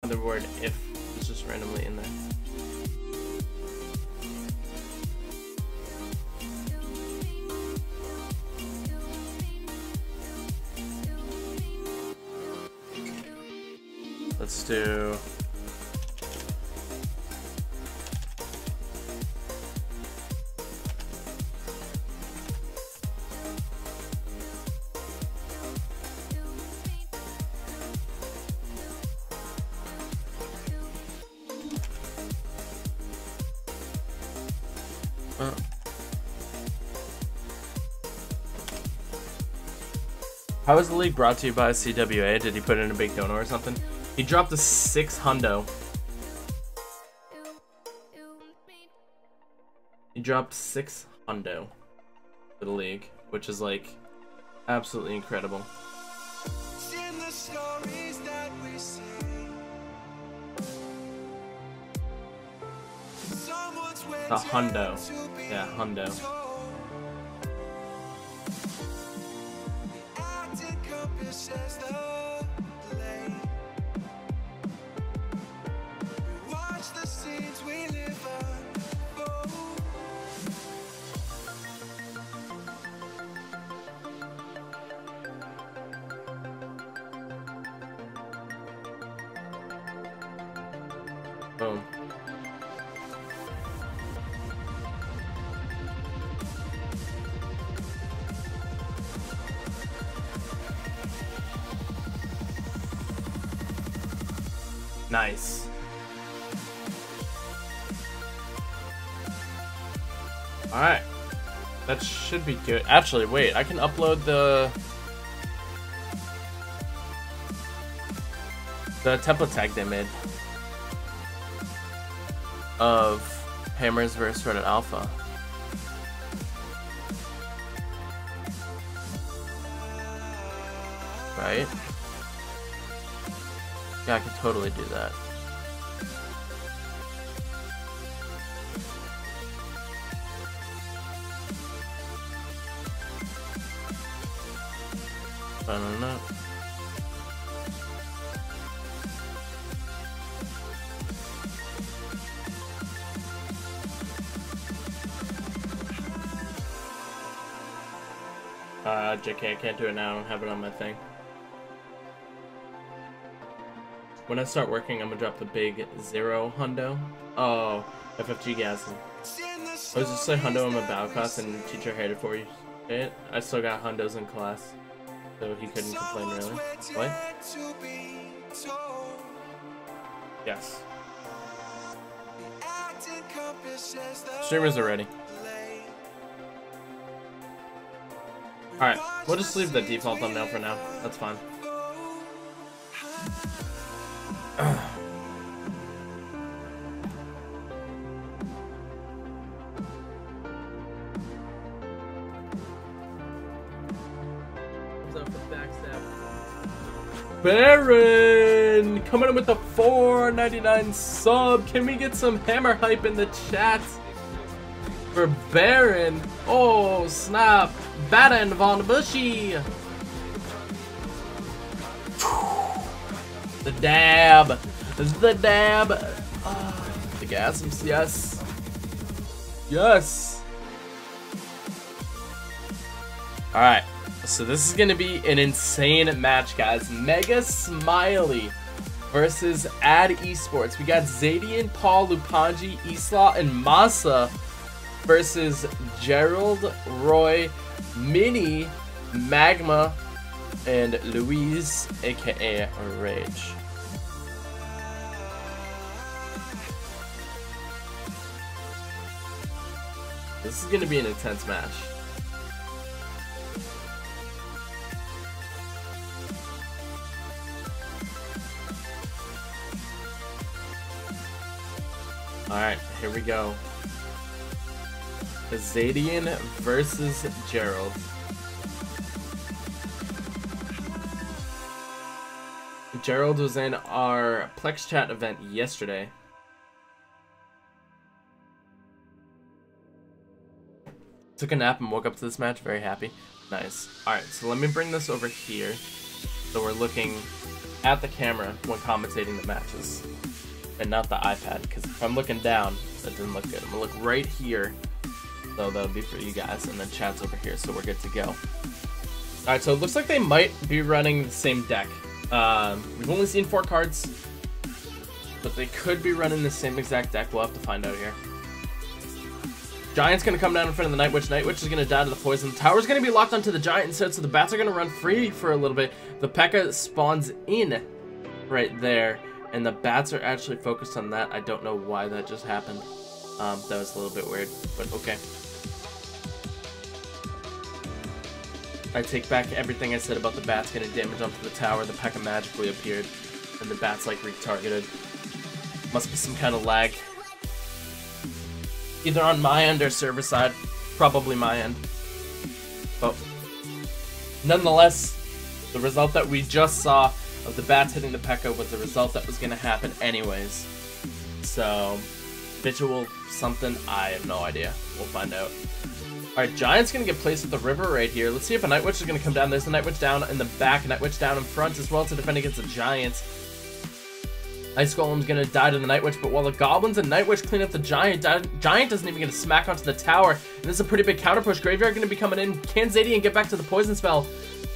The word if is just randomly in there. Let's do How was the league brought to you by CWA? Did he put in a big dono or something? He dropped a 6 hundo. He dropped 6 hundo for the league, which is like absolutely incredible. A hundo. Yeah, hundo. Boom. Nice. Alright. That should be good. Actually, wait, I can upload the template tag they made of Hammers vs Reddit Alpha. Right? Yeah, I can totally do that. I don't know. JK, I can't do it now. I don't have it on my thing. When I start working, I'm gonna drop the big 0 hundo. Oh, FFG gasm. I was just like hundo in my battle class and the teacher hated for you. I still got hundos in class, so he couldn't complain really. What? Yes. Streamers are ready. Alright, we'll just leave the default thumbnail for now. That's fine. Baron coming in with the $4.99 sub. Can we get some hammer hype in the chat for Baron? Oh snap! Baron von Bushy. The dab, the dab. The gasms, yes, yes. All right. So this is going to be an insane match, guys. Mega Smiley versus Ad Esports. We got Zadian, Paul, Lupanji, Isla, and Masa versus Gerald, Roy, Mini, Magma, and Louise, aka Rage. This is going to be an intense match. Alright, here we go. Zadian versus Gerald. Gerald was in our Plex Chat event yesterday. Took a nap and woke up to this match, very happy. Nice. Alright, so let me bring this over here. So we're looking at the camera when commentating the matches, and not the iPad, because if I'm looking down, that doesn't look good. I'm gonna look right here, so that'll be for you guys, and then chat's over here, so we're good to go. Alright, so it looks like they might be running the same deck. We've only seen 4 cards, but they could be running the same exact deck. We'll have to find out here. Giant's going to come down in front of the Night Witch. Night Witch is going to die to the poison. The tower's going to be locked onto the Giant instead, so the bats are going to run free for a little bit. The P.E.K.K.A. spawns in right there, and the bats are actually focused on that. I don't know why that just happened. That was a little bit weird, but okay. I take back everything I said about the bats getting damage onto the tower. The P.E.K.K.A. magically appeared, and the bats like retargeted. Must be some kind of lag. Either on my end or server side. Probably my end. But nonetheless, the result that we just saw of the bats hitting the P.E.K.K.A. was the result that was going to happen anyways. So, visual something, I have no idea. We'll find out. Alright, Giant's going to get placed with the river right here. Let's see if a Night Witch is going to come down. There's a Night Witch down in the back, Night Witch down in front as well to defend against the Giant. Ice Golem's going to die to the Night Witch, but while the Goblins and Night Witch clean up the Giant, Giant doesn't even get a smack onto the tower. And this is a pretty big counter push. Graveyard going to be coming in. Can Zadian get back to the poison spell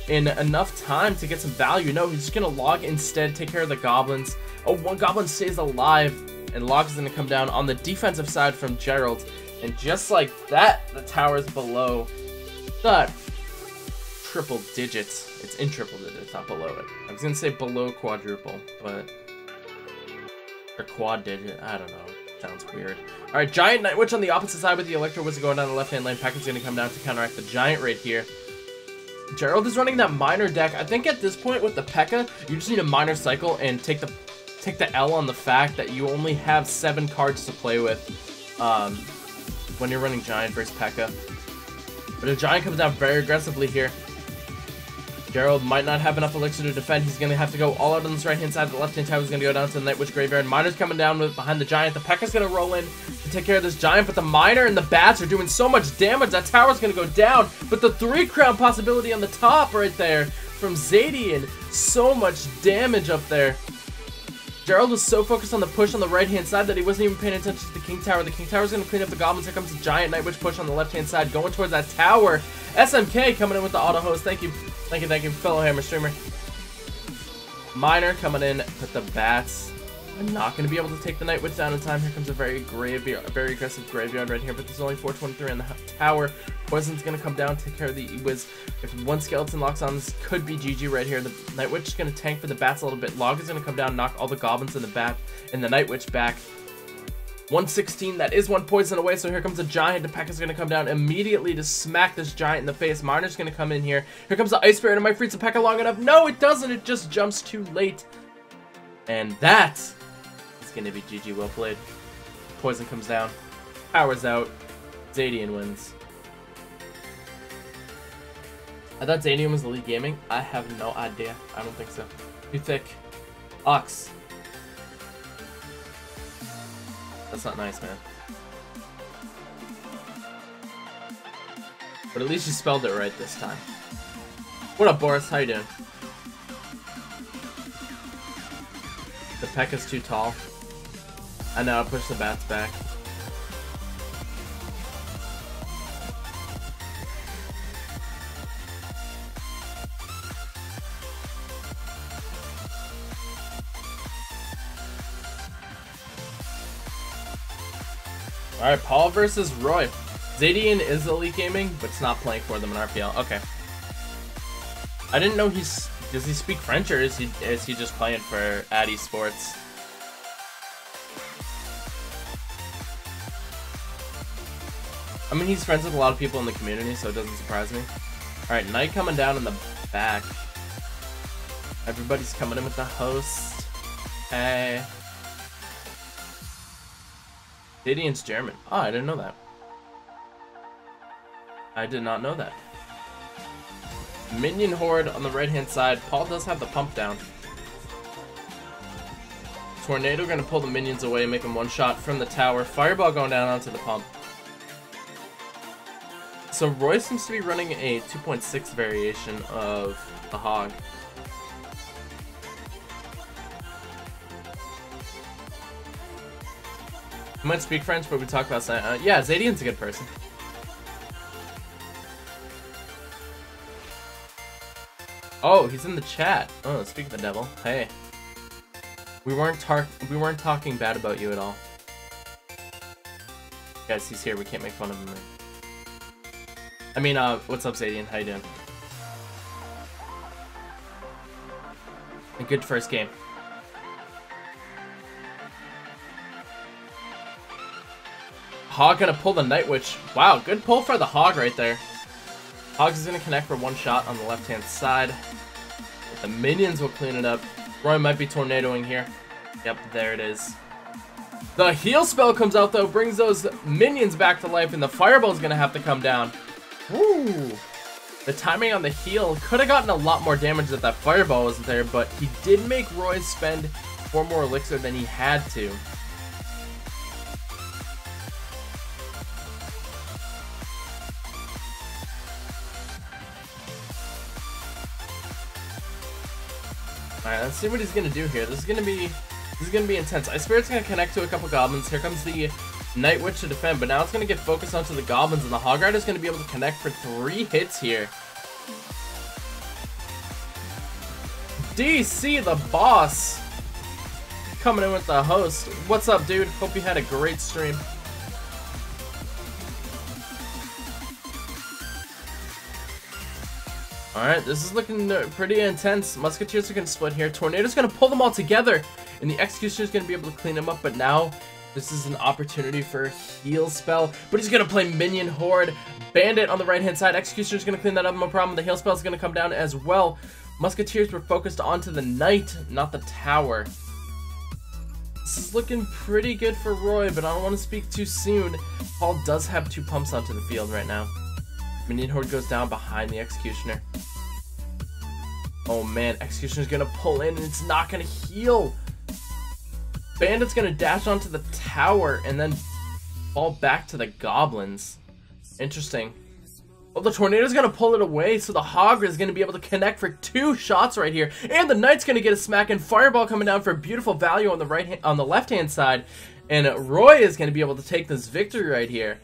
in enough time to get some value? No, he's just going to log instead, take care of the Goblins. Oh, one Goblin stays alive, and Log is going to come down on the defensive side from Gerald. And just like that, the tower's below the triple digits. It's in triple digits, not below it. I was going to say below quadruple, but... or quad digit, I don't know. Sounds weird. Alright, Giant Night Witch on the opposite side with the Electro Wizard going down the left-hand lane. P.E.K.K.A.'s going to come down to counteract the Giant right here. Gerald is running that minor deck. I think at this point with the P.E.K.K.A., you just need a minor cycle and take the L on the fact that you only have 7 cards to play with when you're running Giant versus P.E.K.K.A. But if Giant comes down very aggressively here, Gerald might not have enough elixir to defend. He's going to have to go all out on this right-hand side. The left-hand tower is going to go down to the Night Witch Graveyard. Miner's coming down behind the Giant. The P.E.K.K.A.'s going to roll in to take care of this Giant, but the Miner and the Bats are doing so much damage. That tower's going to go down, but the 3-crown possibility on the top right there from Zadian. So much damage up there. Gerald was so focused on the push on the right-hand side that he wasn't even paying attention to the King Tower. The King Tower's going to clean up the Goblins. Here comes the Giant Night Witch push on the left-hand side, going towards that tower. SMK coming in with the auto host. Thank you, fellow Hammer streamer. Miner coming in with the Bats. I'm not going to be able to take the Night Witch down in time. Here comes a very aggressive Graveyard right here, but there's only 423 on the tower. Poison's going to come down, take care of the E-Wiz. If one skeleton locks on, this could be GG right here. The Night Witch is going to tank for the Bats a little bit. Log is going to come down, knock all the Goblins in the back, and the Night Witch back. 116, that is 1 poison away, so here comes the Giant. The P.E.K.K.A. is going to come down immediately to smack this Giant in the face. Miner's going to come in here. Here comes the Ice Spirit. Am I freeze the P.E.K.K.A. long enough? No, it doesn't. It just jumps too late. And that is going to be GG. Well played. Poison comes down. Power's out. Zadian wins. I thought Zadian was Elite Gaming. I have no idea. I don't think so. Too thick. Ox. That's not nice, man. But at least you spelled it right this time. What up, Boris? How you doing? The P.E.K.K.A.'s too tall. I know, I'll push the Bats back. Alright, Paul versus Roy. Zadian is Elite Gaming, but it's not playing for them in RPL. Okay. I didn't know does he speak French, or is he just playing for eSports? I mean, he's friends with a lot of people in the community, so it doesn't surprise me. Alright, Knight coming down in the back. Everybody's coming in with the host. Hey. Zadian's German. Oh, I didn't know that. I did not know that. Minion Horde on the right-hand side. Paul does have the pump down. Tornado gonna pull the minions away, make them one-shot from the tower. Fireball going down onto the pump. So Roy seems to be running a 2.6 variation of the Hog. We might speak French, but we talk about yeah, Zadian's a good person. Oh, he's in the chat. Oh, speak of the devil. Hey. We weren't talking bad about you at all. Guys, he's here. We can't make fun of him. I mean, what's up, Zadian? How you doing? A good first game. Hog gonna pull the Night Witch. Wow, good pull for the Hog right there. Hogs is gonna connect for one shot on the left-hand side. The minions will clean it up. Roy might be tornadoing here. Yep, there it is. The heal spell comes out though, brings those minions back to life, and the fireball's gonna have to come down. Woo! The timing on the heal could have gotten a lot more damage if that fireball wasn't there, but he did make Roy spend 4 more elixir than he had to. Alright, let's see what he's gonna do here. This is gonna be intense. Ice Spirit's gonna connect to a couple goblins. Here comes the Night Witch to defend, but now it's gonna get focused onto the goblins, and the Hog Rider's gonna be able to connect for 3 hits here. DC, the boss, coming in with the host. What's up, dude? Hope you had a great stream. Alright, this is looking pretty intense. Musketeers are going to split here. Tornado's going to pull them all together, and the Executioner's going to be able to clean them up, but now this is an opportunity for a heal spell, but he's going to play Minion Horde. Bandit on the right-hand side. Executioner's going to clean that up, no problem. The heal spell's going to come down as well. Musketeers were focused onto the Knight, not the Tower. This is looking pretty good for Roy, but I don't want to speak too soon. Paul does have 2 pumps onto the field right now. Minion Horde goes down behind the Executioner. Oh man, Executioner's gonna pull in and it's not gonna heal. Bandit's gonna dash onto the tower and then fall back to the goblins. Interesting. Well, the Tornado's gonna pull it away, so the Hog is gonna be able to connect for 2 shots right here. And the Knight's gonna get a smack, and Fireball coming down for beautiful value on the left-hand side. And Roy is gonna be able to take this victory right here.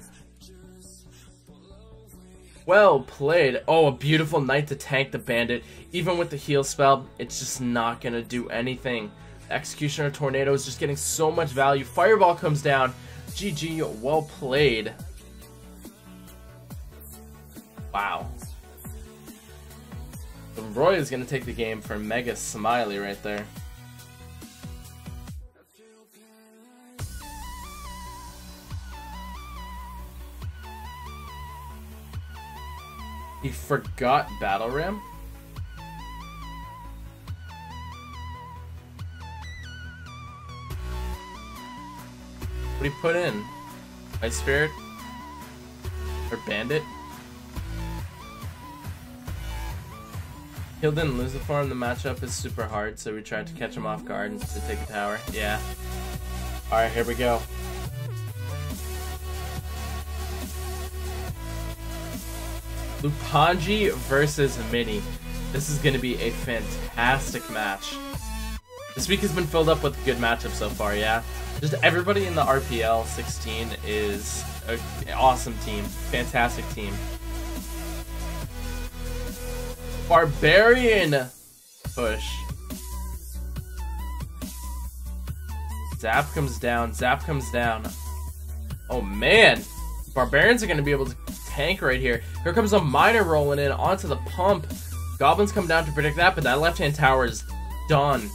Well played. Oh, a beautiful Knight to tank the Bandit. Even with the heal spell, it's just not going to do anything. Executioner Tornado is just getting so much value. Fireball comes down. GG, well played. Wow. Roy is going to take the game for Mega Smiley right there. He forgot Battle Ram? What did he put in? Ice Spirit? Or Bandit? He'll didn't lose the farm. The matchup is super hard, so we tried to catch him off guard and to take a tower. Yeah. Alright, here we go. Lupanji versus Mini. This is going to be a fantastic match. This week has been filled up with good matchups so far, yeah? Just everybody in the RPL 16 is an awesome team. Fantastic team. Barbarian push. Zap comes down. Zap comes down. Oh, man. Barbarians are going to be able to tank right here. Here comes a miner rolling in onto the pump. Goblins come down to predict that, but that left-hand tower is done.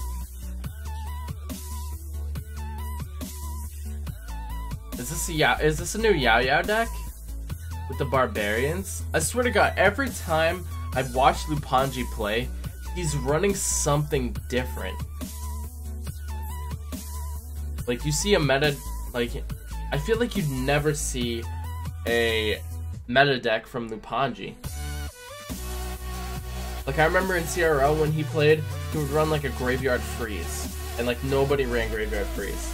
Is this a new Yao Yao deck with the Barbarians? I swear to God, every time I've watched Lupanji play, he's running something different. Like, you see a meta, like, I feel like you'd never see a meta deck from Lupanji. Like, I remember in CRL when he played, he would run like a Graveyard Freeze, and like nobody ran Graveyard Freeze.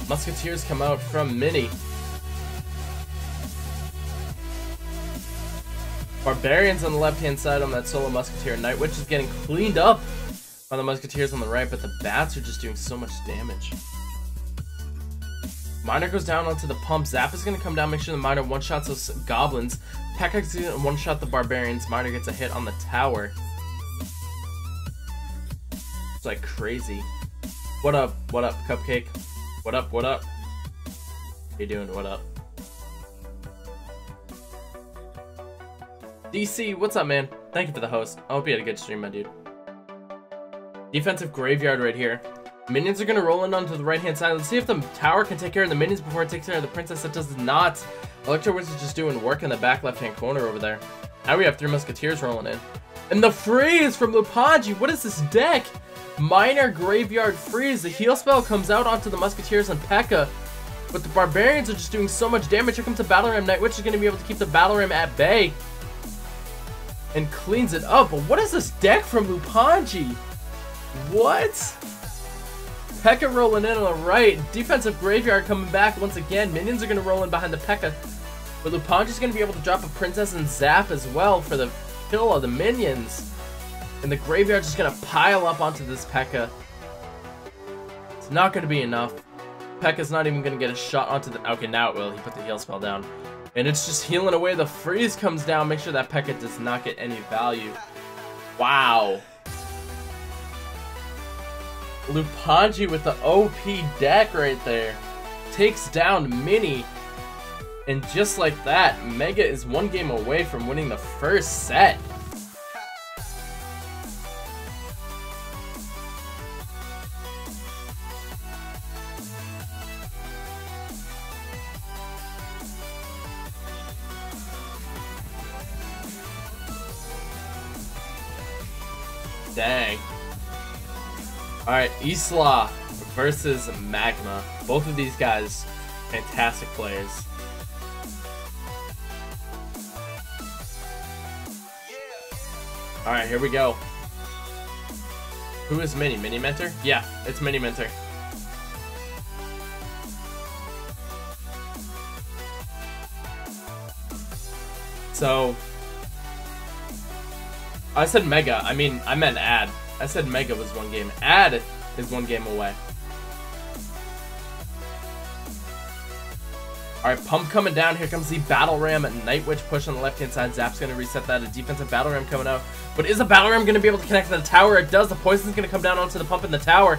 Musketeers come out from Mini. Barbarians on the left-hand side on that solo Musketeer. Night Witch is getting cleaned up by the Musketeers on the right, but the bats are just doing so much damage. Miner goes down onto the pump. Zap is going to come down, make sure the Miner one-shots those goblins. Pekka's going to one-shot the Barbarians. Miner gets a hit on the tower. It's like crazy. What up, Cupcake? What up, what up? How you doing, what up? DC, what's up, man? Thank you for the host. I hope you had a good stream, my dude. Defensive graveyard right here. Minions are going to roll in onto the right-hand side. Let's see if the tower can take care of the minions before it takes care of the princess. It does not. Electro Wizard's just doing work in the back left-hand corner over there. Now we have 3 Musketeers rolling in. And the freeze from Lupanji. What is this deck? Miner Graveyard Freeze. The heal spell comes out onto the Musketeers and P.E.K.K.A. But the Barbarians are just doing so much damage. Here comes the Battle Ram. Night Witch is going to be able to keep the Battle Ram at bay. And cleans it up. But what is this deck from Lupanji? What? P.E.K.K.A. rolling in on the right. Defensive Graveyard coming back once again. Minions are going to roll in behind the P.E.K.K.A. But Lupanji's going to be able to drop a Princess and Zap as well for the kill of the minions. And the Graveyard's just going to pile up onto this P.E.K.K.A. It's not going to be enough. P.E.K.K.A's not even going to get a shot onto the... Okay, now it will. He put the heal spell down. And it's just healing away. The freeze comes down. Make sure that P.E.K.K.A. does not get any value. Wow. Lupanji with the OP deck right there. Takes down Mini. And just like that, Mega is 1 game away from winning the first set. Dang. Alright, Isla versus Magma. Both of these guys, fantastic players. Alright, here we go. Who is Mini? Mini Mentor? Yeah, it's Mini Mentor. So, I said Mega. I meant Ad. I said Mega was 1 game. Ad is 1 game away. Alright, Pump coming down. Here comes the Battle Ram. Night Witch push on the left-hand side. Zap's going to reset that. A defensive Battle Ram coming out. But is a Battle Ram going to be able to connect to the tower? It does. The Poison's going to come down onto the Pump in the tower.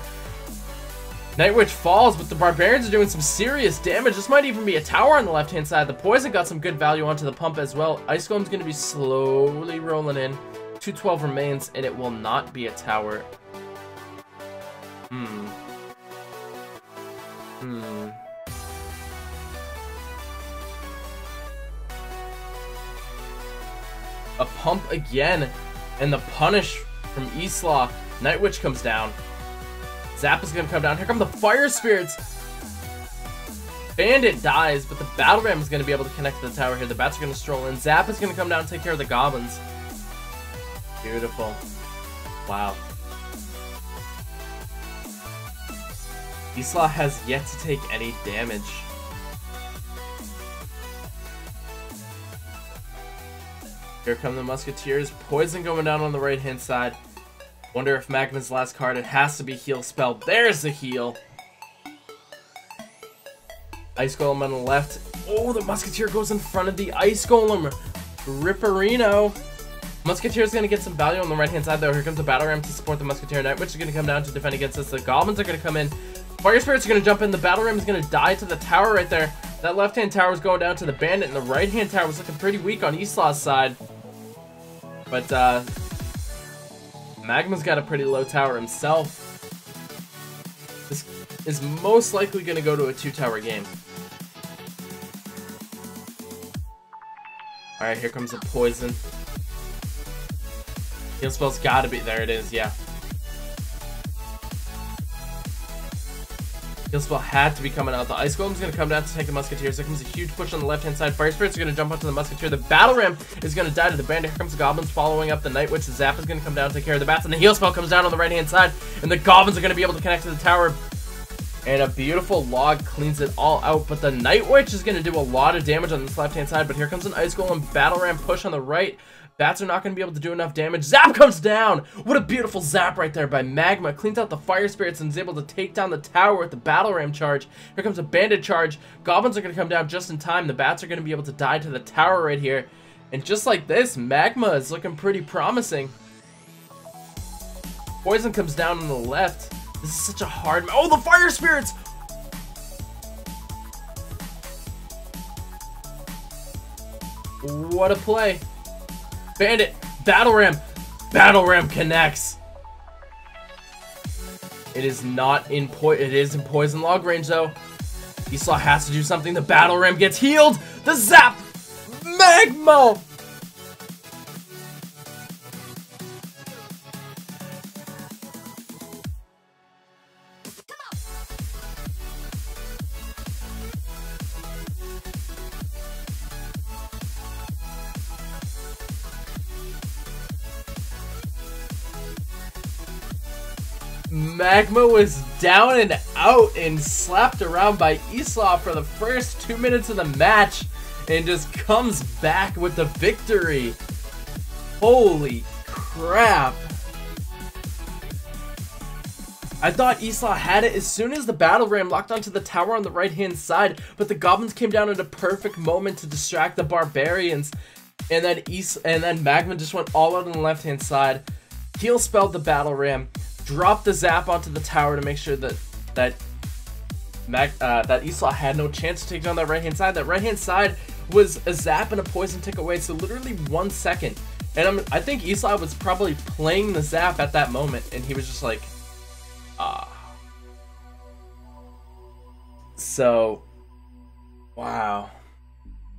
Night Witch falls, but the Barbarians are doing some serious damage. This might even be a tower on the left-hand side. The Poison got some good value onto the Pump as well. Ice Golem's going to be slowly rolling in. 212 remains, and it will not be a tower. A Pump again, and the punish from Isla. Night Witch comes down. Zap is going to come down. Here come the Fire Spirits. Bandit dies, but the Battle Ram is going to be able to connect to the tower here. The bats are going to stroll in. Zap is going to come down and take care of the goblins. Beautiful. Wow. Isla has yet to take any damage. Here come the Musketeers. Poison going down on the right-hand side. Wonder if Magma's last card. It has to be Heal Spell. There's the heal. Ice Golem on the left. Oh, the Musketeer goes in front of the Ice Golem. Ripperino. Musketeer's going to get some value on the right-hand side, though. Here comes the Battle Ram to support the Musketeer. Night Witch is going to come down to defend against this. The Goblins are going to come in. Fire Spirits are going to jump in. The Battle Ram is going to die to the tower right there. That left-hand tower is going down to the Bandit, and the right-hand tower was looking pretty weak on Isla's side. But, Magma's got a pretty low tower himself. This is most likely going to go to a 2-tower game. Alright, here comes the Poison. Heal spell's gotta be... There it is, yeah. Heal spell had to be coming out. The Ice Golem's gonna come down to take the Musketeers. There comes a huge push on the left-hand side. Fire Spirits are gonna jump onto the Musketeer. The Battle Ram is gonna die to the Bandit. Here comes the Goblins following up the Night Witch. The Zap is gonna come down and take care of the bats. And the Heal spell comes down on the right-hand side. And the Goblins are gonna be able to connect to the tower. And a beautiful log cleans it all out. But the Night Witch is going to do a lot of damage on this left-hand side. But here comes an Ice Golem Battle Ram push on the right. Bats are not going to be able to do enough damage. Zap comes down! What a beautiful zap right there by Magma. Cleans out the Fire Spirits and is able to take down the tower with the Battle Ram charge. Here comes a Bandit charge. Goblins are going to come down just in time. The Bats are going to be able to die to the tower right here. And just like this, Magma is looking pretty promising. Poison comes down on the left. This is such a hard... Oh, the Fire Spirits! What a play. Bandit, Battle Ram connects. It is not in it is in poison log range though. eSlaw has to do something. The Battle Ram gets healed. The zap, Magma. Magma was down and out and slapped around by eSlaw for the first 2 minutes of the match and just comes back with the victory. Holy crap. I thought eSlaw had it as soon as the Battle Ram locked onto the tower on the right hand side, but the Goblins came down at a perfect moment to distract the Barbarians, and then Magma just went all out on the left hand side, heal spelled the Battle Ram, dropped the zap onto the tower to make sure that eSlaw had no chance to take down that right hand side. That right hand side was a zap and a poison tick away, so literally 1 second. And I think eSlaw was probably playing the zap at that moment, and he was just like, ah. So, wow.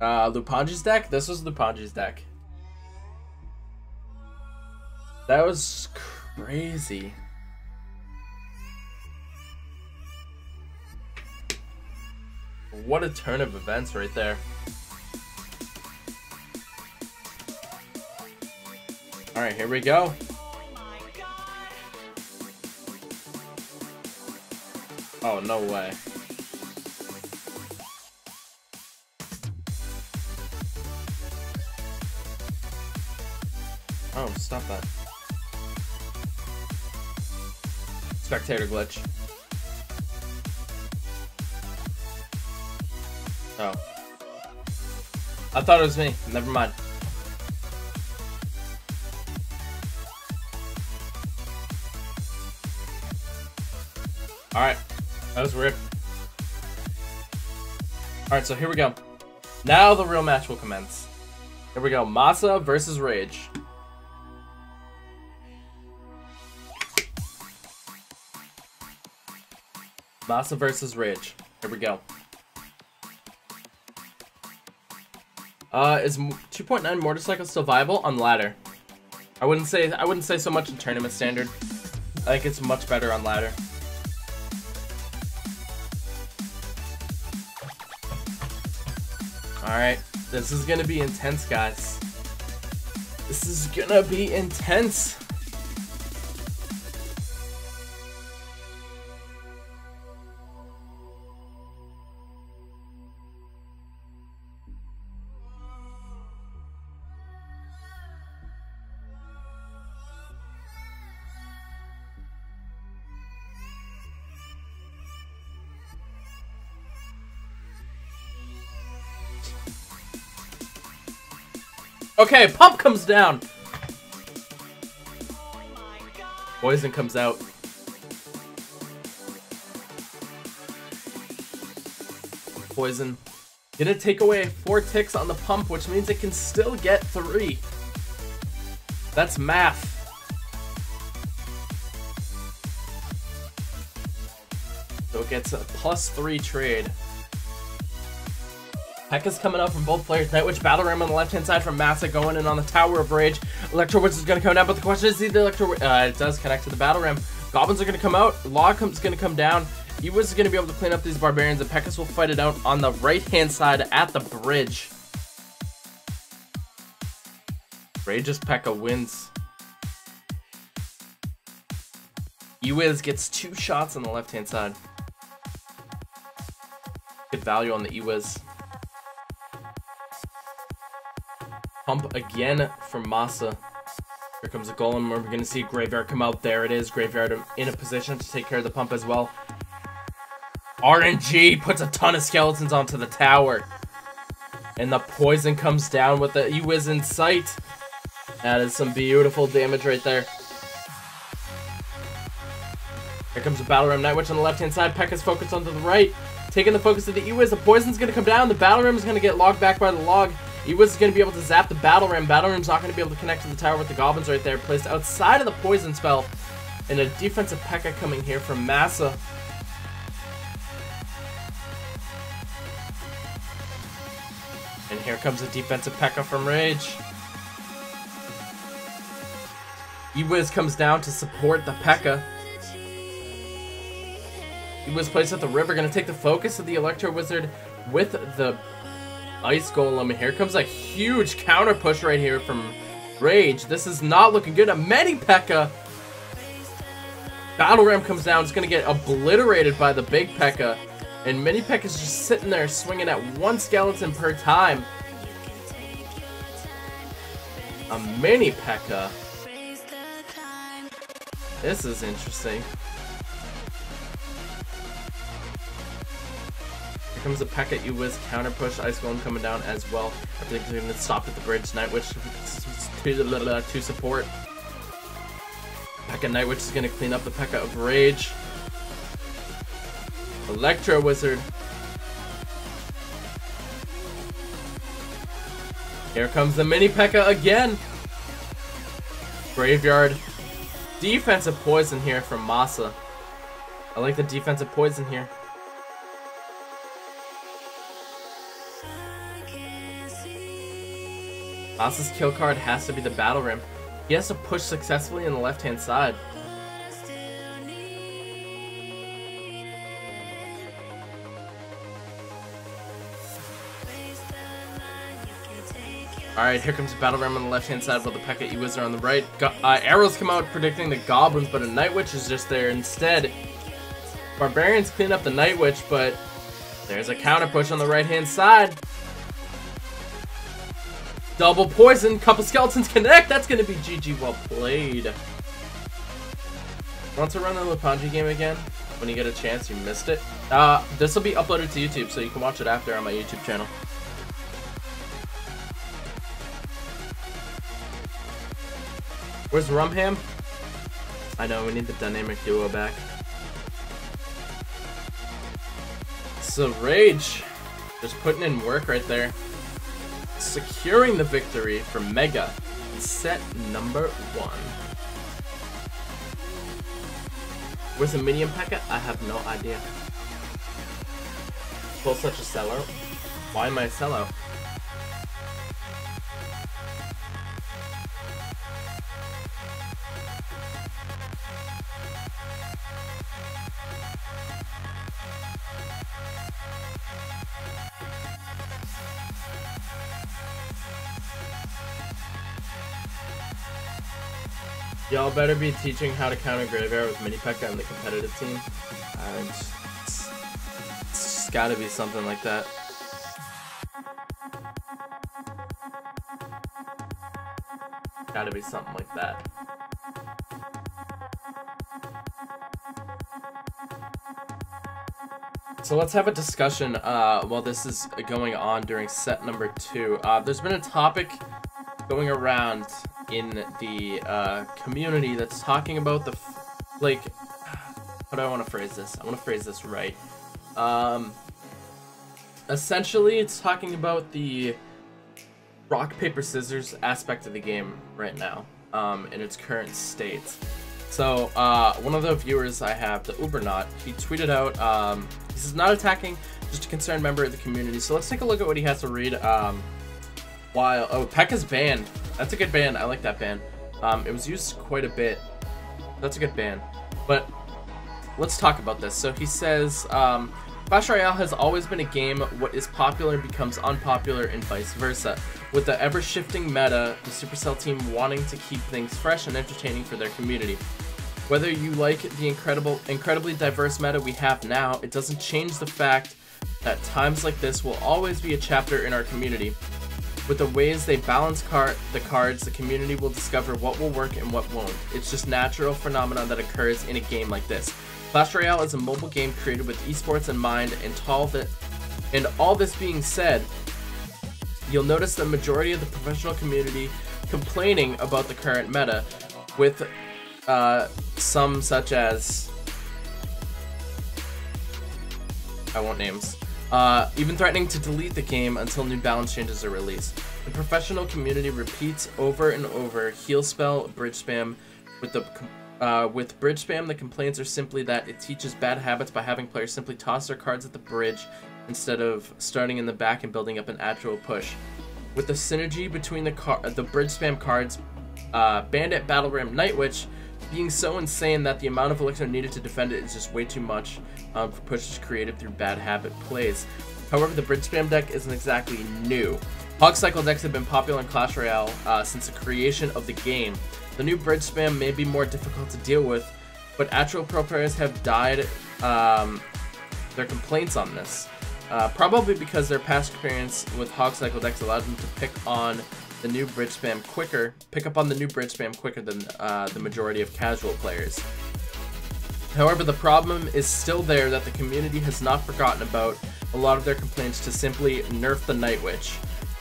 Lupanji's deck? This was Lupanji's deck. That was crazy. What a turn of events right there. Alright, here we go. Oh, no way. Oh, stop that. Spectator glitch. Oh. I thought it was me. Never mind. Alright. That was weird. Alright, so here we go. Now the real match will commence. Here we go. Masa versus Rage. Masa versus Rage. Here we go. Is 2.9 motorcycle still viable on ladder? I wouldn't say so much in tournament standard. I think it's much better on ladder. Alright, this is gonna be intense, guys. This is gonna be intense. Okay, pump comes down. Poison comes out. Poison. Gonna take away 4 ticks on the pump, which means it can still get 3. That's math. So it gets a +3 trade. P.E.K.K.A.'s coming up from both players. Night Witch Battle Ram on the left-hand side from Massa going in on the Tower of Rage. Electro Witch is going to come down, but the question is, the Electro Witch, it does connect to the Battle Ram. Goblins are going to come out. Log is going to come down. eWiz is going to be able to clean up these Barbarians, and P.E.K.K.A.'s will fight it out on the right-hand side at the bridge. Rage's P.E.K.K.A. wins. eWiz gets 2 shots on the left-hand side. value on the eWiz. Pump again from Masa. Here comes a Golem. We're going to see Graveyard come out. There it is. Graveyard in a position to take care of the pump as well. RNG puts a ton of skeletons onto the tower. And the poison comes down with the eWiz in sight. That is some beautiful damage right there. Here comes a Battle Ram Night Witch on the left-hand side. Pekka's focused onto the right. Taking the focus of the eWiz. The poison's going to come down. The Battle Ram is going to get logged back by the log. eWiz is going to be able to zap the Battle Ram. Battle Ram's not going to be able to connect to the tower with the goblins right there. Placed outside of the poison spell. And a defensive Pekka coming here from Masa. And here comes a defensive Pekka from Rage. eWiz comes down to support the Pekka. eWiz placed at the river, going to take the focus of the Electro Wizard with the Ice Golem. And here comes a huge counter push right here from Rage. This is not looking good. A Mini Pekka. Battle Ram comes down. It's going to get obliterated by the big Pekka. And Mini Pekka's just sitting there swinging at one skeleton per time. A Mini Pekka. This is interesting. Here comes a Pekka eWiz counter push. Ice Golem coming down as well. I think they're going to stop at the bridge. Night Witch to support. Pekka Night Witch is going to clean up the Pekka of Rage. Electro Wizard. Here comes the Mini Pekka again. Graveyard. Defensive poison here from Masa. I like the defensive poison here. Masa's kill card has to be the Battle Ram. He has to push successfully on the left-hand side. Alright, here comes Battle Ram on the left-hand side while the Pekka eWiz are on the right. Arrows come out predicting the Goblins, but a Night Witch is just there instead. Barbarians clean up the Night Witch, but there's a counter push on the right-hand side. Double poison, couple skeletons connect. That's going to be GG, well played. Want to run the Lupanji game again? When you get a chance, you missed it. This will be uploaded to YouTube, so you can watch it after on my YouTube channel. Where's Rumham? I know, we need the dynamic duo back. So Rage, just putting in work right there. Securing the victory for Mega in set number 1. Where's the Minion Pekka? I have no idea. Pull such a sellout. Why am I a sellout? Y'all better be teaching how to counter Graveyard with Mini Pekka on the competitive team. It's just gotta be something like that. Gotta be something like that. So let's have a discussion while this is going on during set number 2. There's been a topic going around in the community that's talking about the like, how do I want to phrase this? I want to phrase this right. Essentially, it's talking about the rock paper scissors aspect of the game right now, in its current state. So one of the viewers I have, the Ubernaut, he tweeted out, he says, not attacking, just a concerned member of the community. So let's take a look at what he has to read. Oh, Pekka's ban. That's a good ban. I like that ban. It was used quite a bit. That's a good ban. But let's talk about this. So he says, Clash Royale has always been a game. What is popular becomes unpopular and vice versa. With the ever-shifting meta, the Supercell team wanting to keep things fresh and entertaining for their community. Whether you like the incredibly diverse meta we have now, it doesn't change the fact that times like this will always be a chapter in our community. With the ways they balance the cards, the community will discover what will work and what won't. It's just natural phenomenon that occurs in a game like this. Clash Royale is a mobile game created with esports in mind, and all this being said, you'll notice the majority of the professional community complaining about the current meta, with some such as, I won't names, even threatening to delete the game until new balance changes are released. The professional community repeats over and over heal spell, bridge spam. With bridge spam, the complaints are simply that it teaches bad habits by having players simply toss their cards at the bridge instead of starting in the back and building up an actual push. With the synergy between the bridge spam cards, Bandit, Battle Ram, Night Witch being so insane that the amount of elixir needed to defend it is just way too much for pushes created through bad habit plays. However, the bridge spam deck isn't exactly new. Hog cycle decks have been popular in Clash Royale since the creation of the game. The new bridge spam may be more difficult to deal with, but actual pro players have died their complaints on this. Probably because their past experience with hog cycle decks allowed them to pick up on the new bridge spam quicker than the majority of casual players. However, the problem is still there that the community has not forgotten about a lot of their complaints to simply nerf the Night Witch,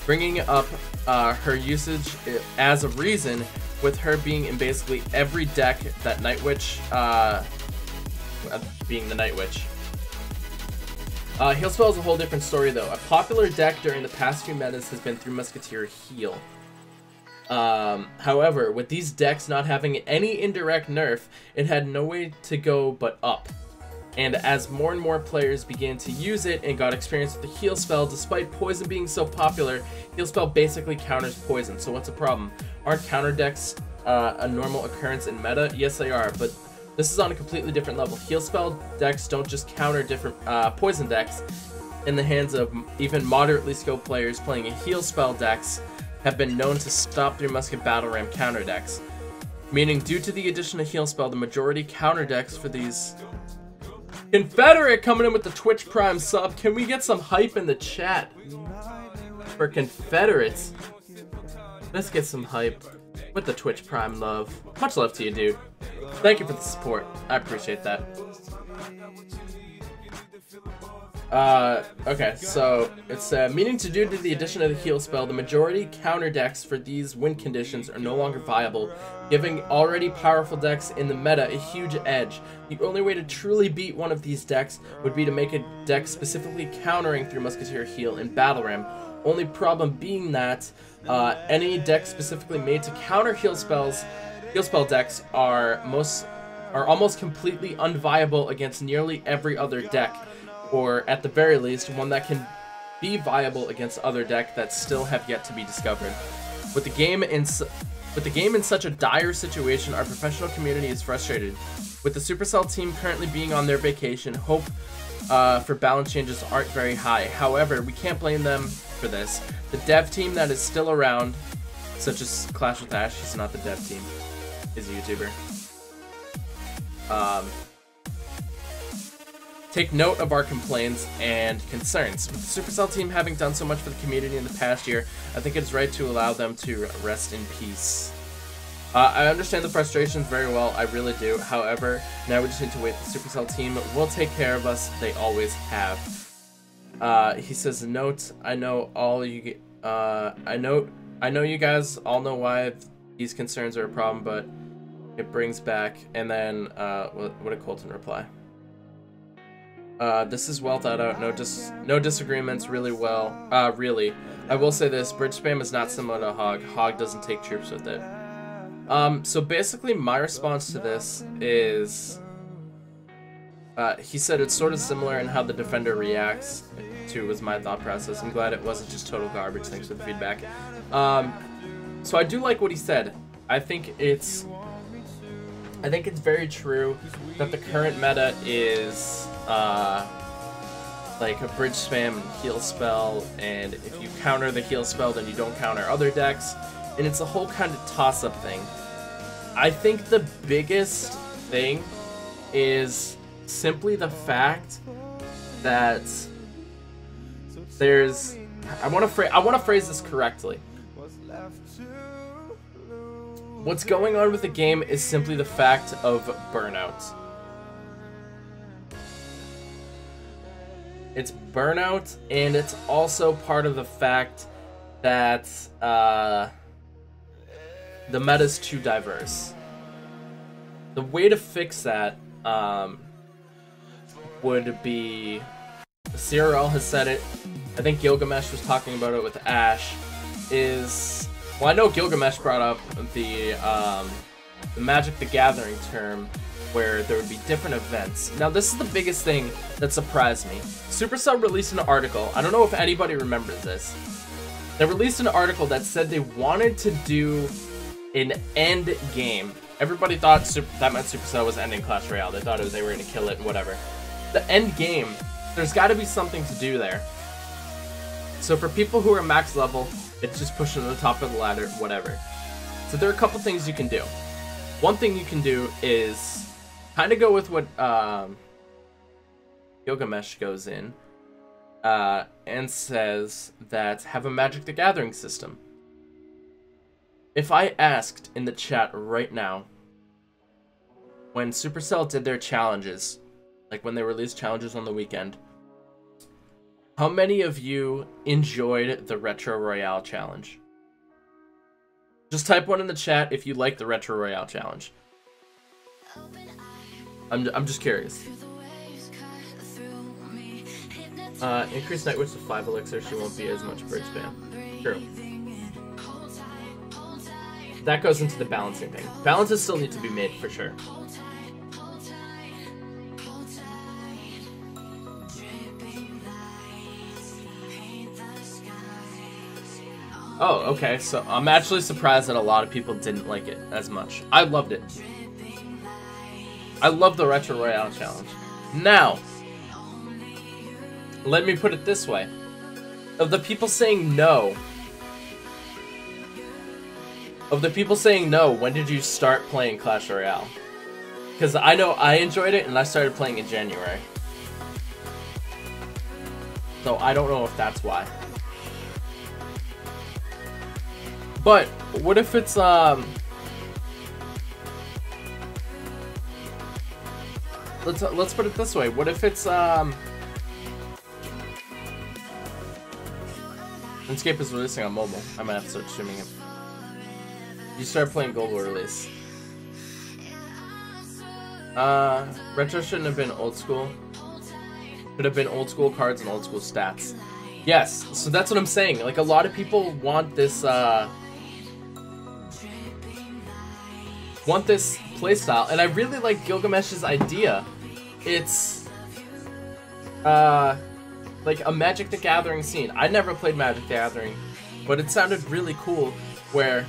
bringing up her usage as a reason, with her being in basically every deck that Night Witch, being the Night Witch. Heal spell is a whole different story though. A popular deck during the past few metas has been Three Musketeer Heal. However, with these decks not having any indirect nerf, it had no way to go but up. And as more and more players began to use it and got experience with the heal spell, despite poison being so popular, heal spell basically counters poison. So what's the problem? Aren't counter decks a normal occurrence in meta? Yes, they are, but this is on a completely different level. Heal spell decks don't just counter different poison decks. In the hands of even moderately skilled players, playing a heal spell decks have been known to stop Three Musket Battle Ram counter decks. Meaning, due to the addition of heal spell, the majority counter decks for these... Confederate coming in with the Twitch Prime sub. Can we get some hype in the chat for Confederates? Let's get some hype with the Twitch Prime love. Much love to you, dude. Thank you for the support. I appreciate that. Okay, so it's meaning to due to the addition of the heal spell, the majority counter decks for these win conditions are no longer viable, giving already powerful decks in the meta a huge edge. The only way to truly beat one of these decks would be to make a deck specifically countering Three Musketeer Heal in Battle Ram. Only problem being that any deck specifically made to counter heal spell decks are almost completely unviable against nearly every other deck, or at the very least, one that can be viable against other decks that still have yet to be discovered. With the game in such a dire situation, our professional community is frustrated. With the Supercell team currently being on their vacation, hope for balance changes aren't very high. However, we can't blame them for this. The dev team that is still around, such as Clash with Ash, he's not the dev team, he's a YouTuber. Take note of our complaints and concerns. With the Supercell team having done so much for the community in the past year, I think it's right to allow them to rest in peace. I understand the frustrations very well, I really do. However, now we just need to wait. The Supercell team will take care of us. They always have. He says, "Note, I know all you. I know you guys all know why these concerns are a problem, but it brings back." And then, what did Colton reply? This is well thought out. No disagreements. Really well. Really, I will say this: bridge spam is not similar to Hog. Hog doesn't take troops with it. So basically my response to this is, he said it's sort of similar in how the defender reacts to was my thought process. I'm glad it wasn't just total garbage. Thanks for the feedback. So I do like what he said. I think it's very true that the current meta is, like a bridge spam and heal spell, and if you counter the heal spell, then you don't counter other decks. And it's a whole kind of toss-up thing. I think the biggest thing is simply the fact that there's, I want to phrase this correctly. What's going on with the game is simply the fact of burnout. It's burnout, and it's also part of the fact that the meta's too diverse. The way to fix that would be, CRL has said it, I think Gilgamesh was talking about it with Ash, is, well, I know Gilgamesh brought up the Magic the Gathering term, where there would be different events. Now, this is the biggest thing that surprised me. Supercell released an article, I don't know if anybody remembers this, they released an article that said they wanted to do an end game. Everybody thought that meant Supercell was ending Clash Royale. They thought they were going to kill it and whatever. The end game, there's got to be something to do there. So for people who are max level, it's just pushing to the top of the ladder, whatever. So there are a couple things you can do. One thing you can do is kind of go with what Gilgamesh goes in and says that have a Magic the Gathering system. If I asked in the chat right now, when Supercell did their challenges, like when they released challenges on the weekend, how many of you enjoyed the Retro Royale challenge? Just type one in the chat if you like the Retro Royale challenge. I'm just curious. Increase Night Witch to 5 elixir, she won't be as much bridge spam. True. That goes into the balancing thing. Balances still need to be made for sure. Oh, okay, so I'm actually surprised that a lot of people didn't like it as much. I loved it. I love the Retro Royale challenge. Now, let me put it this way. Of the people saying no, when did you start playing Clash Royale? Because I know I enjoyed it and I started playing in January. So I don't know if that's why. But what if it's let's put it this way. What if it's RuneScape is releasing on mobile? I might have to start streaming it. You start playing Gold War release. Retro shouldn't have been old school. Should have been old school cards and old school stats. Yes, so that's what I'm saying. Like, a lot of people want this playstyle, and I really like Gilgamesh's idea. It's like a Magic the Gathering scene. I never played Magic the Gathering, but it sounded really cool where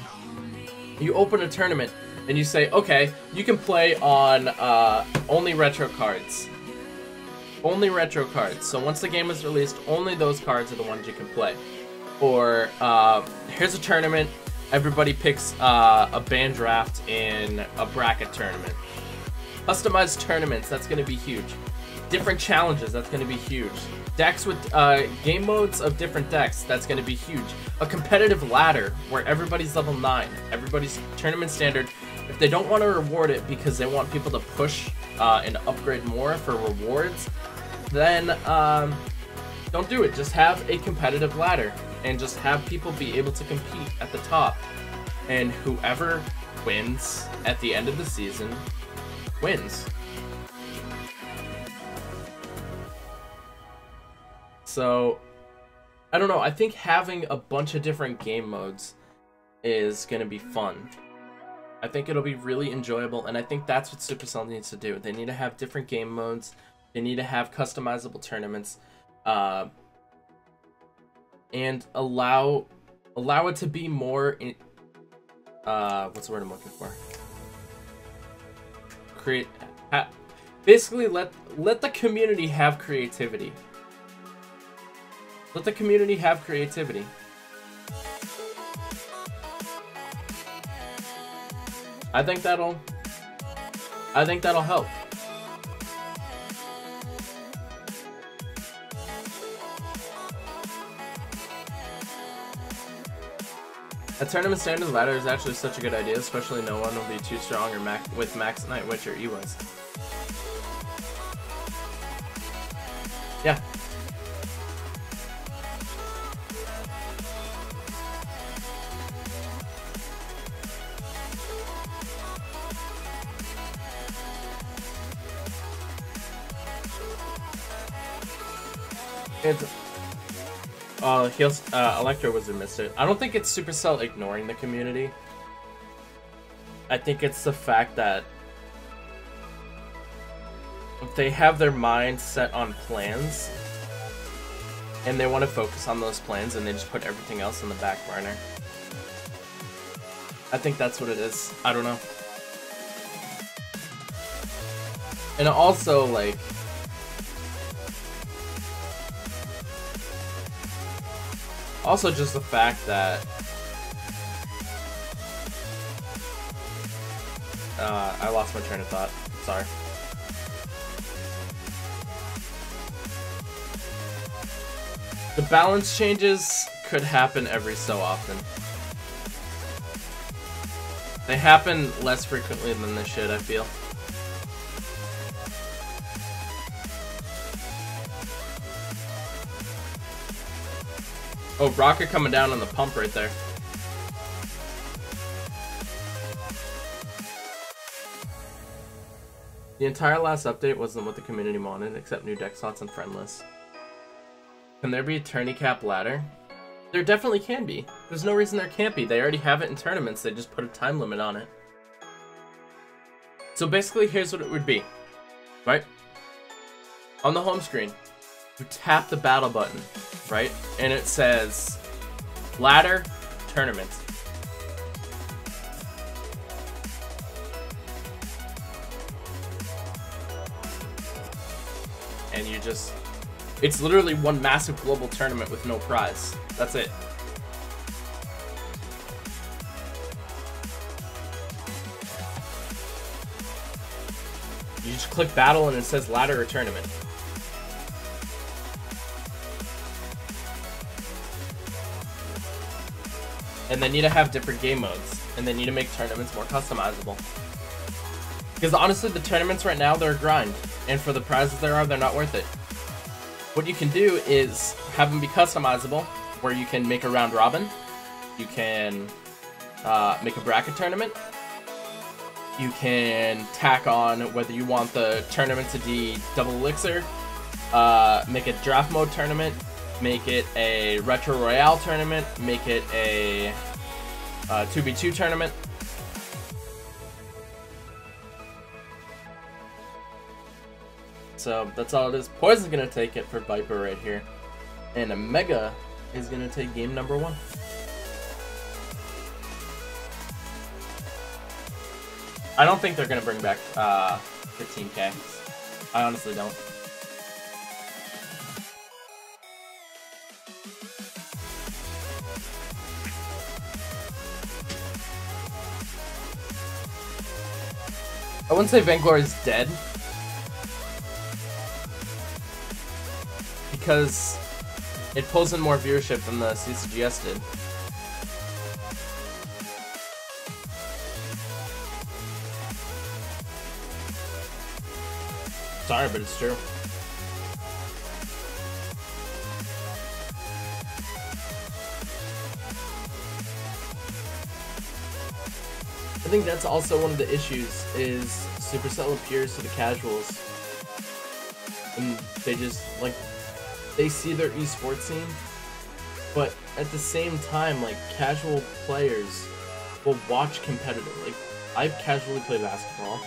you open a tournament and you say, okay, you can play on only retro cards. Only retro cards. So once the game is released, only those cards are the ones you can play. Or here's a tournament. Everybody picks a band draft in a bracket tournament. Customized tournaments, that's going to be huge. Different challenges, that's going to be huge. Decks with game modes of different decks, that's going to be huge. A competitive ladder where everybody's level 9. Everybody's tournament standard. If they don't want to reward it because they want people to push and upgrade more for rewards, then don't do it. Just have a competitive ladder and just have people be able to compete at the top. And whoever wins at the end of the season wins. So, I don't know, I think having a bunch of different game modes is going to be fun. I think it'll be really enjoyable, and I think that's what Supercell needs to do. They need to have different game modes, they need to have customizable tournaments, and allow it to be more, what's the word I'm looking for? Basically, let the community have creativity. Let the community have creativity. I think that'll help. A tournament standard ladder is actually such a good idea, especially no one will be too strong or with Max Night Witch or Ewas. Yeah. It's Electro Wizard missed it. I don't think it's Supercell ignoring the community. I think it's the fact that they have their mind set on plans and they want to focus on those plans and they just put everything else in the back burner. I think that's what it is. I don't know. And also, like, also just the fact that I lost my train of thought. Sorry. The balance changes could happen every so often. They happen less frequently than they should, I feel. Oh, Rocket coming down on the pump right there. The entire last update wasn't what the community wanted, except new deck slots and friend lists. Can there be a tourney cap ladder? There definitely can be. There's no reason there can't be. They already have it in tournaments. They just put a time limit on it. So basically, here's what it would be. Right? On the home screen, you tap the battle button, right? And it says ladder tournament. And you just, it's literally one massive global tournament with no prize. That's it. You just click battle and it says ladder or tournament. And they need to have different game modes, and they need to make tournaments more customizable. Because honestly, the tournaments right now, they're a grind, and for the prizes there are, they're not worth it. What you can do is have them be customizable, where you can make a round robin, you can make a bracket tournament, you can tack on whether you want the tournament to be double elixir, make a draft mode tournament, make it a Retro Royale tournament, make it a 2v2 tournament. So that's all it is. Poison's gonna take it for Viper right here. And a Mega is gonna take game number 1. I don't think they're gonna bring back 15K. I honestly don't. I wouldn't say Vainglory is dead, because it pulls in more viewership than the CCGS did. Sorry, but it's true. I think that's also one of the issues, is Supercell appears to the casuals and they just, like, they see their esports scene, but at the same time, like, casual players will watch competitive. Like, I casually play basketball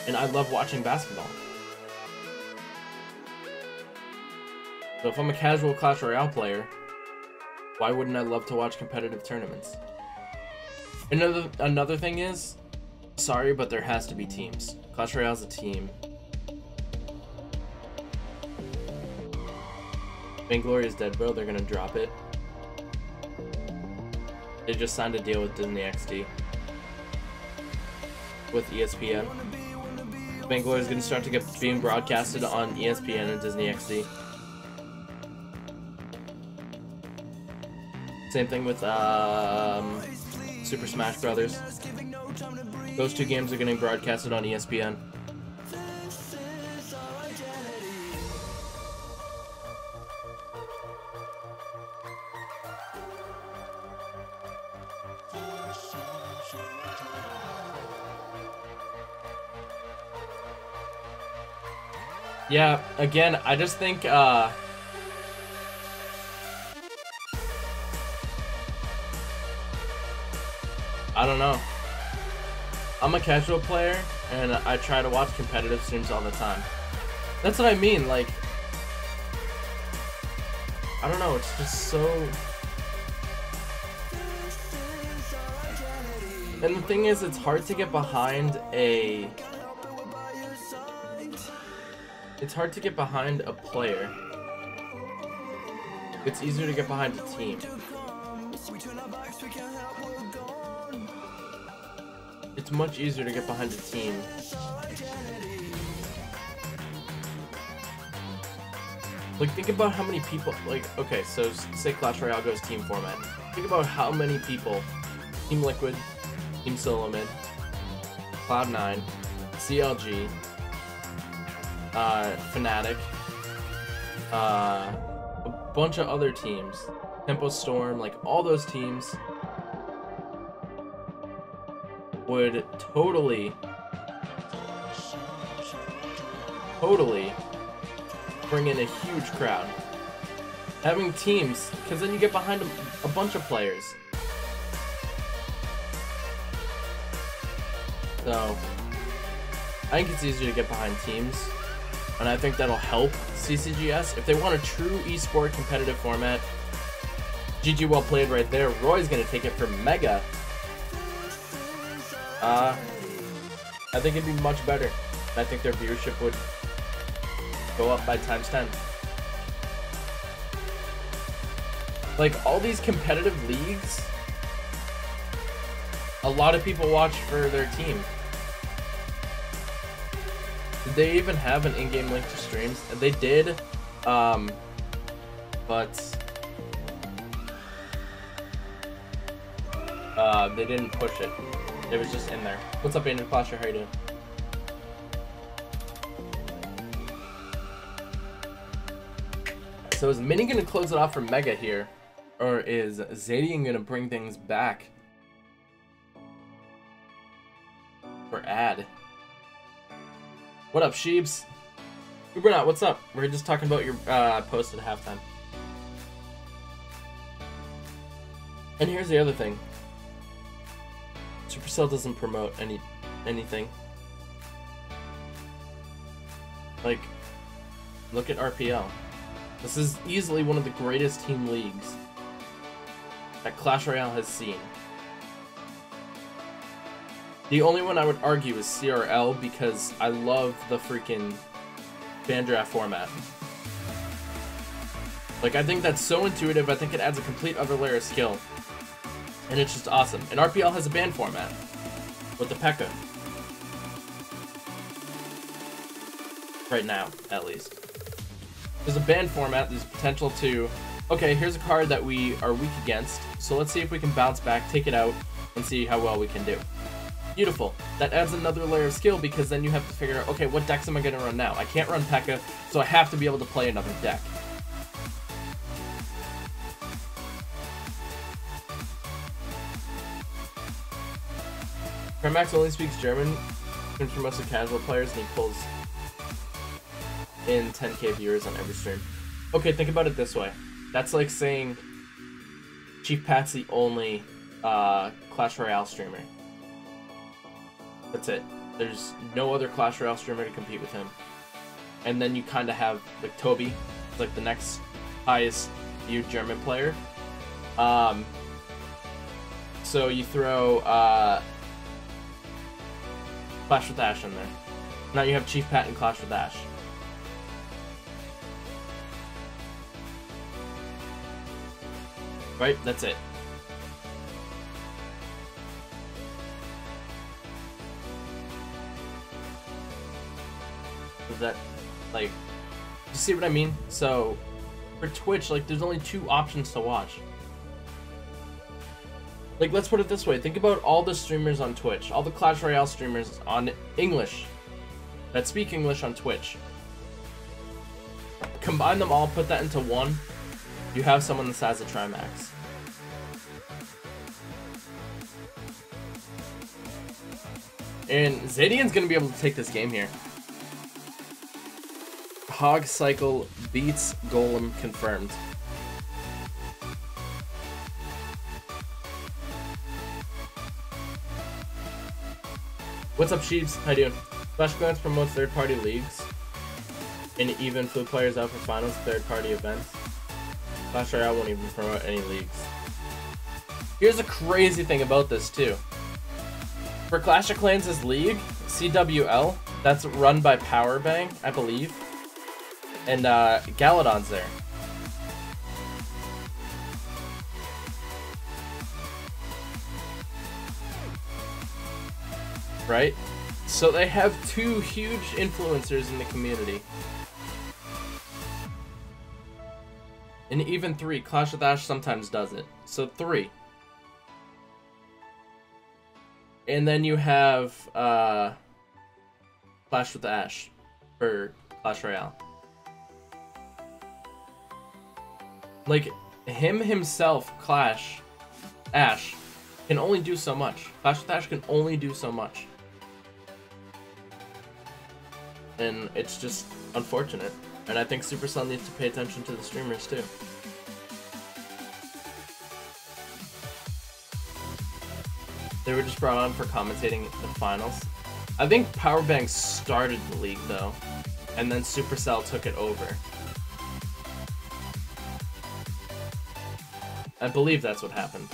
and I love watching basketball. So if I'm a casual Clash Royale player, why wouldn't I love to watch competitive tournaments? Another thing is, sorry, but there has to be teams. Clash Royale's a team. Vainglory is dead, bro. They're gonna drop it. They just signed a deal with Disney XD. With ESPN. Vainglory is gonna start to get being broadcasted on ESPN and Disney XD. Same thing with Super Smash Brothers. Those two games are getting broadcasted on ESPN. Yeah, again, I just think, I don't know. I'm a casual player, and I try to watch competitive streams all the time. That's what I mean, like, I don't know, it's just so... And the thing is, it's hard to get behind a... It's hard to get behind a player. It's easier to get behind a team. It's much easier to get behind a team. Like, think about how many people, like, okay, so say Clash Royale goes team format. Think about how many people, Team Liquid, Team Solomon, Cloud9, CLG, Fnatic, a bunch of other teams, Tempo Storm, like all those teams would totally bring in a huge crowd. Having teams, because then you get behind a bunch of players. So, I think it's easier to get behind teams. And I think that'll help CCGS. If they want a true esport competitive format, GG well played right there. Roy's going to take it from Mega. I think it'd be much better. I think their viewership would go up by ×10. Like, all these competitive leagues, a lot of people watch for their team. Did they even have an in-game link to streams? They did, but they didn't push it. It was just in there. What's up, Andrew Clasher? How you doing? So is Mini gonna close it off for Mega here, or is Zadian gonna bring things back for Ad? What up, Sheebs? Ubernaut, what's up? We're just talking about your post at halftime. And here's the other thing. Supercell doesn't promote anything. Like, look at RPL. This is easily one of the greatest team leagues that Clash Royale has seen. The only one I would argue is CRL because I love the freaking fan draft format. Like, I think that's so intuitive. I think it adds a complete other layer of skill. And it's just awesome. And RPL has a ban format with the P.E.K.K.A. Right now, at least. There's a ban format. There's potential to, okay, here's a card that we are weak against. So let's see if we can bounce back, take it out, and see how well we can do. Beautiful. That adds another layer of skill because then you have to figure out, okay, what decks am I going to run now? I can't run P.E.K.K.A, so I have to be able to play another deck. Premax only speaks German for most of casual players, and he pulls in 10k viewers on every stream. Okay, think about it this way. That's like saying Chief Pat's the only Clash Royale streamer. That's it. There's no other Clash Royale streamer to compete with him. And then you kind of have, like, Toby, like the next highest viewed German player. So you throw Clash with Ash in there. Now you have Chief Pat and Clash with Ash. Right? That's it. Is that, like, you see what I mean? So, for Twitch, like, there's only 2 options to watch. Like, let's put it this way. Think about all the streamers on Twitch. All the Clash Royale streamers on English. That speak English on Twitch. Combine them all, put that into one. You have someone the size of Trimax. And Zadian's going to be able to take this game here. Hog Cycle beats Golem confirmed. What's up, Sheeps? How you doing? Clash Clans promotes third-party leagues and even flew players out for finals, third-party events. Clash Royale won't even promote any leagues. Here's a crazy thing about this, too. For Clash of Clans' league, CWL, that's run by Powerbang, I believe. And Galadon's there. Right? So they have two huge influencers in the community. And even three. Clash with Ash sometimes does it. So three. And then you have Clash with Ash for Clash Royale. Like, himself, Ash, can only do so much. Clash with Ash can only do so much. And it's just unfortunate. And I think Supercell needs to pay attention to the streamers too. They were just brought on for commentating the finals. I think Powerbank started the league though, and then Supercell took it over. I believe that's what happened.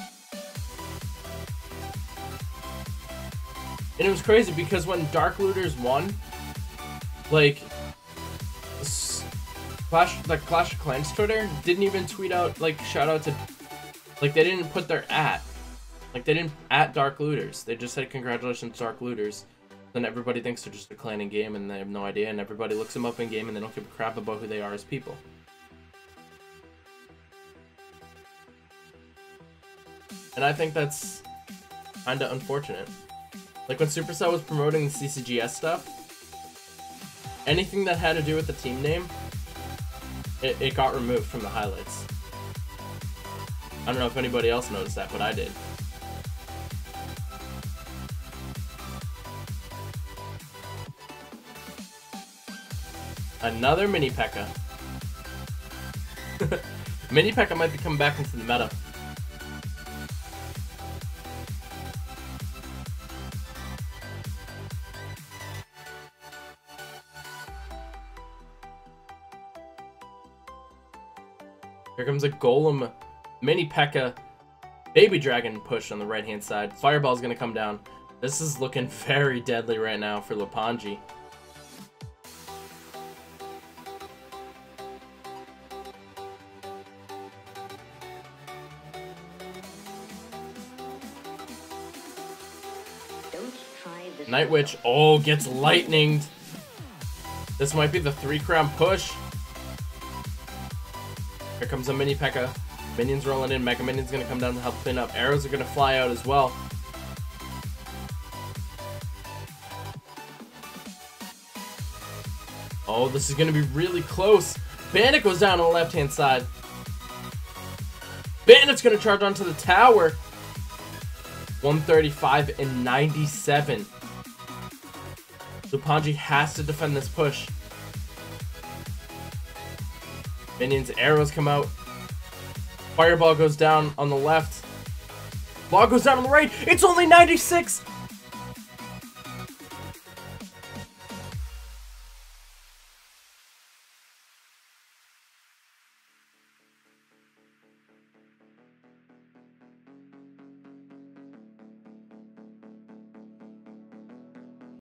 And it was crazy because when Dark Looters won, like, Clash of Clans Twitter didn't even tweet out, like, shout out to, like, they didn't put their @. Like, they didn't @ Dark Looters. They just said, congratulations, Dark Looters. Then everybody thinks they're just a clan in game and they have no idea, and everybody looks them up in game and they don't give a crap about who they are as people. And I think that's kinda unfortunate. Like, when Supercell was promoting the CCGS stuff, anything that had to do with the team name, it got removed from the highlights. I don't know if anybody else noticed that, but I did. Another Mini P.E.K.K.A. Mini P.E.K.K.A. might be coming back into the meta. Here comes a Golem Mini P.E.K.K.A. Baby Dragon push on the right hand side. Fireball's gonna come down. This is looking very deadly right now for Lopunji. Night Witch, oh, gets lightninged. This might be the 3-crown push. Here comes a Mini P.E.K.K.A. Minions rolling in. Mega Minion's gonna come down to help clean up. Arrows are gonna fly out as well. Oh, this is gonna be really close. Bandit goes down on the left-hand side. Bandit's gonna charge onto the tower. 135 and 97. Lopunji has to defend this push. Minions' arrows come out. Fireball goes down on the left. Log goes down on the right. It's only 96.